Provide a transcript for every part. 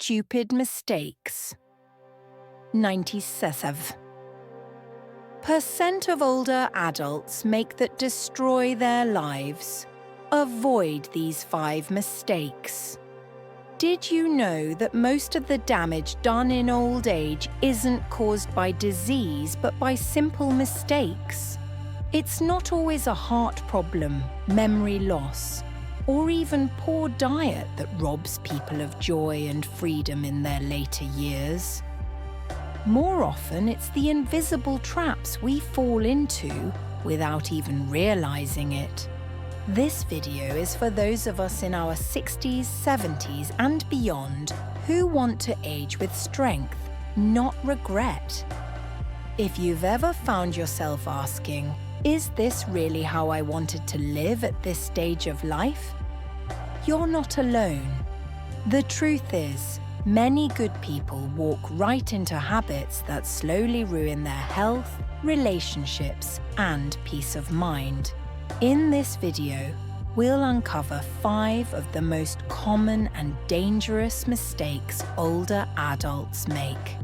stupid mistakes. 97% of older adults make that destroy their lives. Avoid these 5 mistakes. Did you know that most of the damage done in old age isn't caused by disease but by simple mistakes? It's not always a heart problem, memory loss, or even poor diet that robs people of joy and freedom in their later years. More often, it's the invisible traps we fall into without even realizing it. This video is for those of us in our 60s, 70s and beyond who want to age with strength, not regret. If you've ever found yourself asking, "Is this really how I wanted to live at this stage of life?" You're not alone. The truth is, many good people walk right into habits that slowly ruin their health, relationships, and peace of mind. In this video, we'll uncover 5 of the most common and dangerous mistakes older adults make.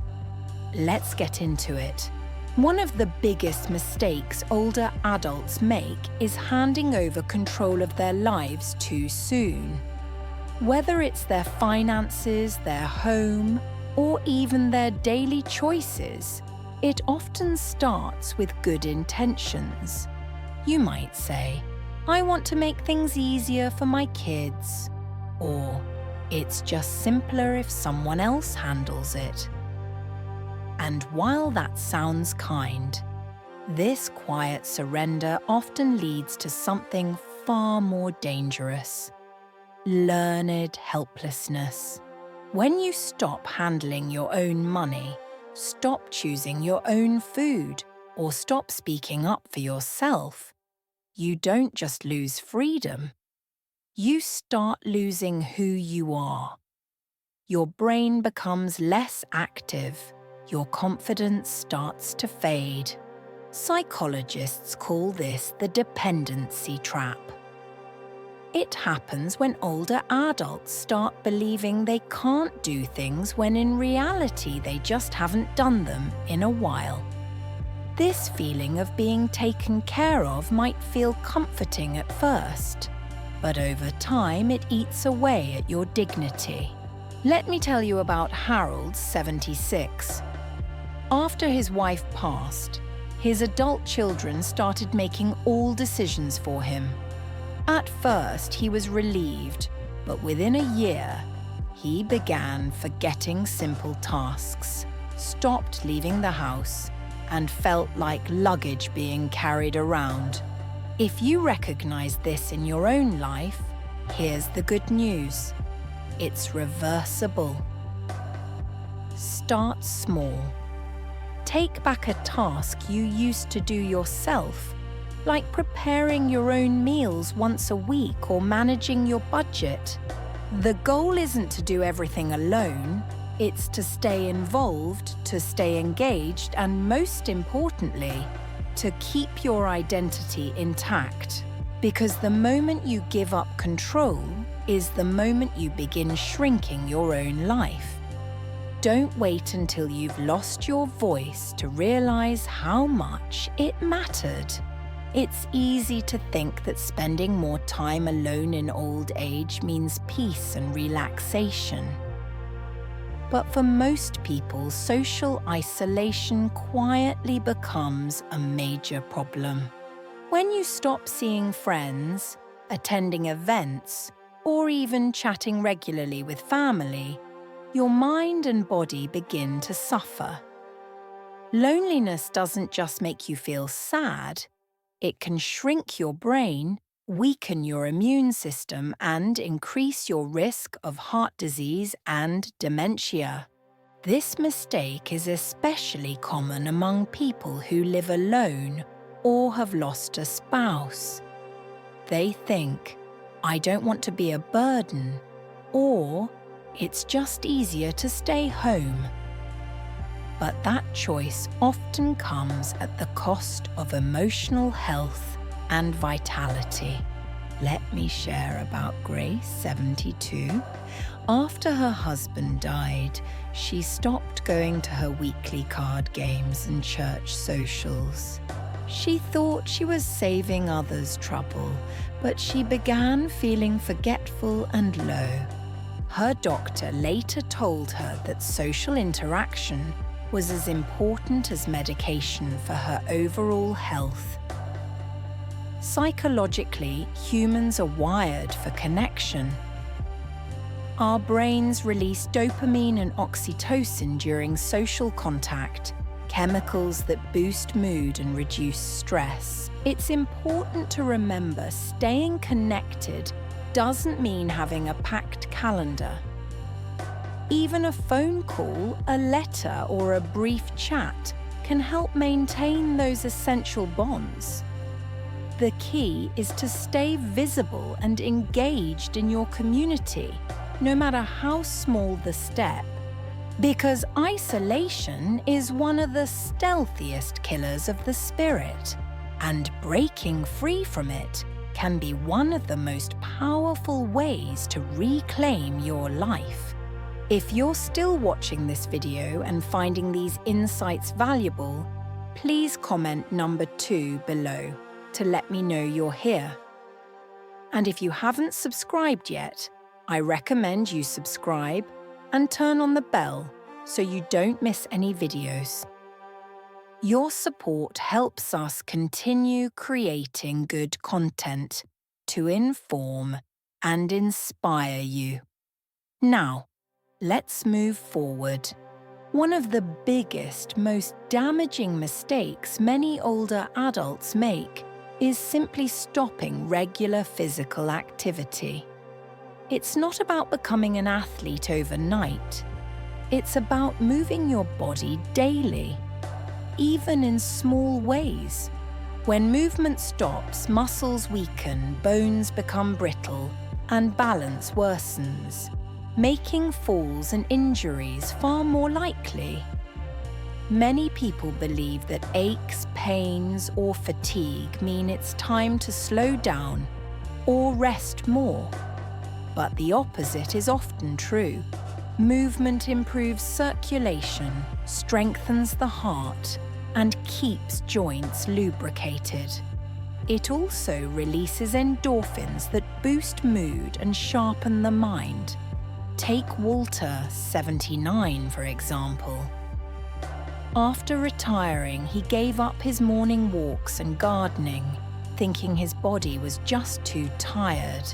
Let's get into it. One of the biggest mistakes older adults make is handing over control of their lives too soon. Whether it's their finances, their home, or even their daily choices, it often starts with good intentions. You might say, "I want to make things easier for my kids," or "It's just simpler if someone else handles it." And while that sounds kind, this quiet surrender often leads to something far more dangerous: learned helplessness. When you stop handling your own money, stop choosing your own food, or stop speaking up for yourself, you don't just lose freedom. You start losing who you are. Your brain becomes less active. Your confidence starts to fade. Psychologists call this the dependency trap. It happens when older adults start believing they can't do things when in reality they just haven't done them in a while. This feeling of being taken care of might feel comforting at first, but over time it eats away at your dignity. Let me tell you about Harold, 76. After his wife passed, his adult children started making all decisions for him. At first, he was relieved, but within a year, he began forgetting simple tasks, stopped leaving the house, and felt like luggage being carried around. If you recognize this in your own life, here's the good news. It's reversible. Start small. Take back a task you used to do yourself, like preparing your own meals once a week or managing your budget. The goal isn't to do everything alone. It's to stay involved, to stay engaged, and most importantly, to keep your identity intact. Because the moment you give up control is the moment you begin shrinking your own life. Don't wait until you've lost your voice to realize how much it mattered. It's easy to think that spending more time alone in old age means peace and relaxation. But for most people, social isolation quietly becomes a major problem. When you stop seeing friends, attending events, or even chatting regularly with family, your mind and body begin to suffer. Loneliness doesn't just make you feel sad, it can shrink your brain, weaken your immune system, and increase your risk of heart disease and dementia. This mistake is especially common among people who live alone or have lost a spouse. They think, "I don't want to be a burden," or "It's just easier to stay home." But that choice often comes at the cost of emotional health and vitality. Let me share about Grace, 72. After her husband died, she stopped going to her weekly card games and church socials. She thought she was saving others trouble, but she began feeling forgetful and low. Her doctor later told her that social interaction was as important as medication for her overall health. Psychologically, humans are wired for connection. Our brains release dopamine and oxytocin during social contact, chemicals that boost mood and reduce stress. It's important to remember staying connected doesn't mean having a packed calendar. Even a phone call, a letter, or a brief chat can help maintain those essential bonds. The key is to stay visible and engaged in your community, no matter how small the step, because isolation is one of the stealthiest killers of the spirit, and breaking free from it can be one of the most powerful ways to reclaim your life. If you're still watching this video and finding these insights valuable, please comment number 2 below to let me know you're here. And if you haven't subscribed yet, I recommend you subscribe and turn on the bell so you don't miss any videos. Your support helps us continue creating good content to inform and inspire you. Now, let's move forward. One of the biggest, most damaging mistakes many older adults make is simply stopping regular physical activity. It's not about becoming an athlete overnight. It's about moving your body daily, even in small ways. When movement stops, muscles weaken, bones become brittle, and balance worsens, making falls and injuries far more likely. Many people believe that aches, pains, or fatigue mean it's time to slow down or rest more. But the opposite is often true. Movement improves circulation, strengthens the heart, and keeps joints lubricated. It also releases endorphins that boost mood and sharpen the mind. Take Walter, 79, for example. After retiring, he gave up his morning walks and gardening, thinking his body was just too tired.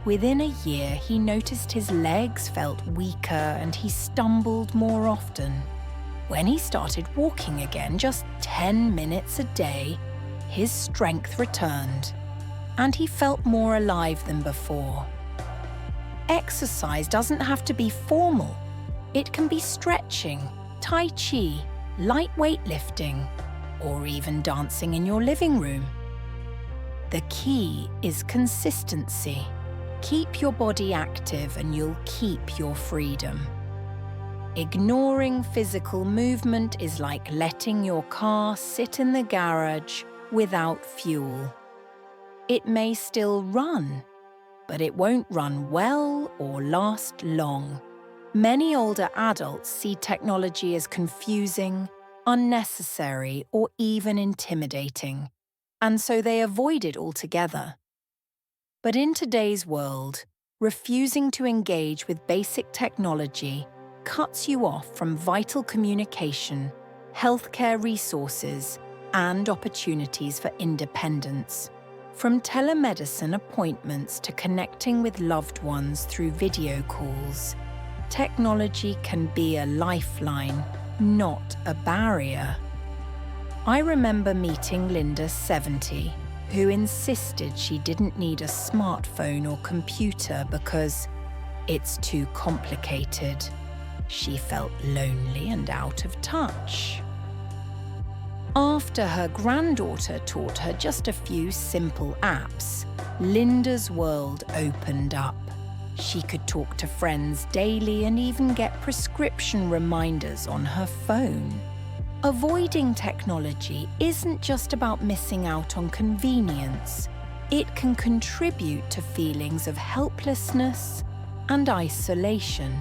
Within a year, he noticed his legs felt weaker and he stumbled more often. When he started walking again, just 10 minutes a day, his strength returned, and he felt more alive than before. Exercise doesn't have to be formal. It can be stretching, tai chi, light weightlifting, or even dancing in your living room. The key is consistency. Keep your body active and you'll keep your freedom. Ignoring physical movement is like letting your car sit in the garage without fuel. It may still run, but it won't run well or last long. Many older adults see technology as confusing, unnecessary, or even intimidating, and so they avoid it altogether. But in today's world, refusing to engage with basic technology cuts you off from vital communication, healthcare resources, and opportunities for independence. From telemedicine appointments to connecting with loved ones through video calls, technology can be a lifeline, not a barrier. I remember meeting Linda, 70, who insisted she didn't need a smartphone or computer because it's too complicated. She felt lonely and out of touch. After her granddaughter taught her just a few simple apps, Linda's world opened up. She could talk to friends daily and even get prescription reminders on her phone. Avoiding technology isn't just about missing out on convenience. It can contribute to feelings of helplessness, and isolation.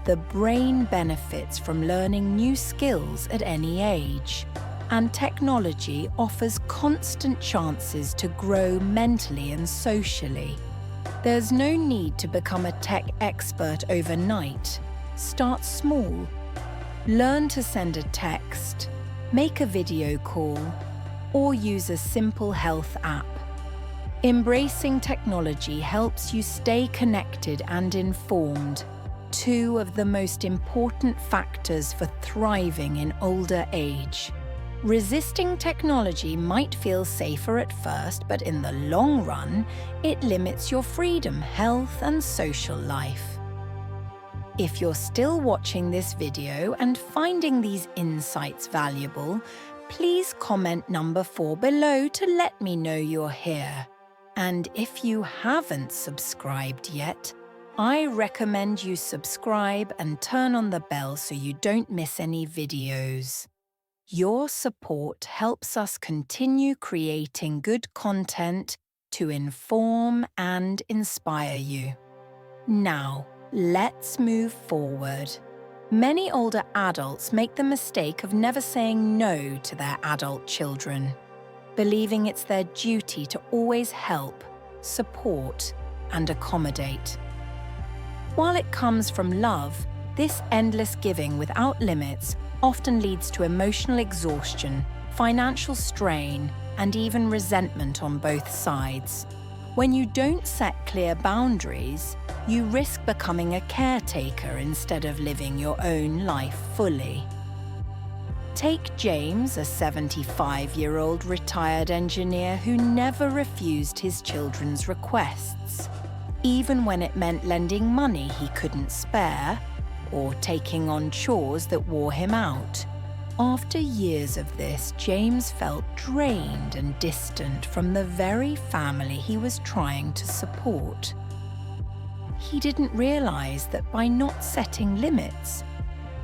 The brain benefits from learning new skills at any age, and technology offers constant chances to grow mentally and socially. There's no need to become a tech expert overnight. Start small. Learn to send a text, make a video call, or use a simple health app. Embracing technology helps you stay connected and informed, two of the most important factors for thriving in older age. Resisting technology might feel safer at first, but in the long run, it limits your freedom, health, and social life. If you're still watching this video and finding these insights valuable, please comment number 4 below to let me know you're here. And if you haven't subscribed yet, I recommend you subscribe and turn on the bell so you don't miss any videos. Your support helps us continue creating good content to inform and inspire you. Now, let's move forward. Many older adults make the mistake of never saying no to their adult children, believing it's their duty to always help, support, and accommodate. While it comes from love, this endless giving without limits often leads to emotional exhaustion, financial strain, and even resentment on both sides. When you don't set clear boundaries, you risk becoming a caretaker instead of living your own life fully. Take James, a 75-year-old retired engineer who never refused his children's requests, even when it meant lending money he couldn't spare or taking on chores that wore him out. After years of this, James felt drained and distant from the very family he was trying to support. He didn't realize that by not setting limits,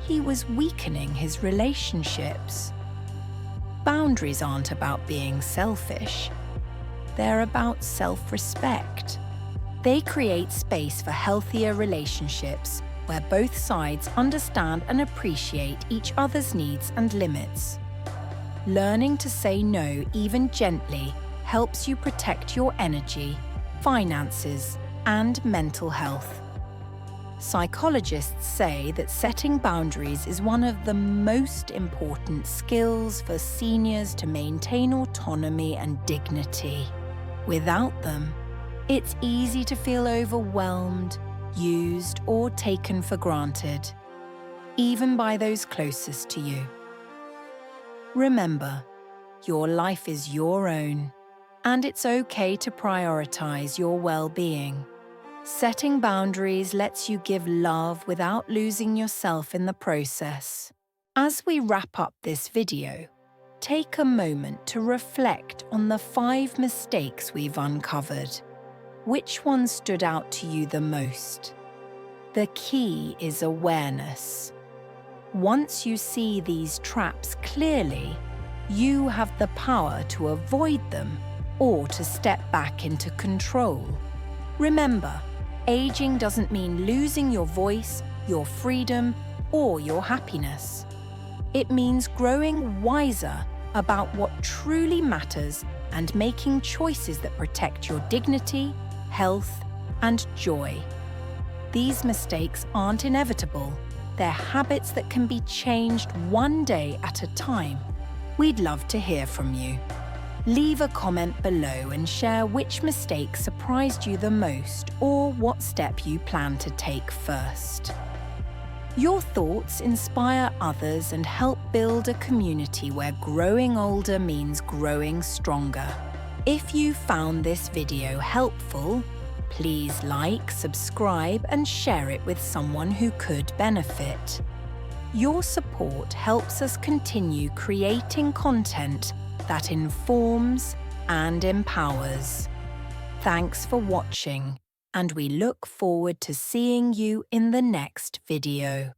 he was weakening his relationships. Boundaries aren't about being selfish. They're about self-respect. They create space for healthier relationships where both sides understand and appreciate each other's needs and limits. Learning to say no, even gently, helps you protect your energy, finances, and mental health. Psychologists say that setting boundaries is one of the most important skills for seniors to maintain autonomy and dignity. Without them, it's easy to feel overwhelmed, used, or taken for granted, even by those closest to you. Remember, your life is your own, and it's okay to prioritize your well-being. Setting boundaries lets you give love without losing yourself in the process. As we wrap up this video, take a moment to reflect on the 5 mistakes we've uncovered. Which one stood out to you the most? The key is awareness. Once you see these traps clearly, you have the power to avoid them or to step back into control. Remember, aging doesn't mean losing your voice, your freedom, or your happiness. It means growing wiser about what truly matters and making choices that protect your dignity, health, and joy. These mistakes aren't inevitable. They're habits that can be changed one day at a time. We'd love to hear from you. Leave a comment below and share which mistake surprised you the most or what step you plan to take first. Your thoughts inspire others and help build a community where growing older means growing stronger. If you found this video helpful, please like, subscribe, and share it with someone who could benefit. Your support helps us continue creating content that informs and empowers. Thanks for watching, and we look forward to seeing you in the next video.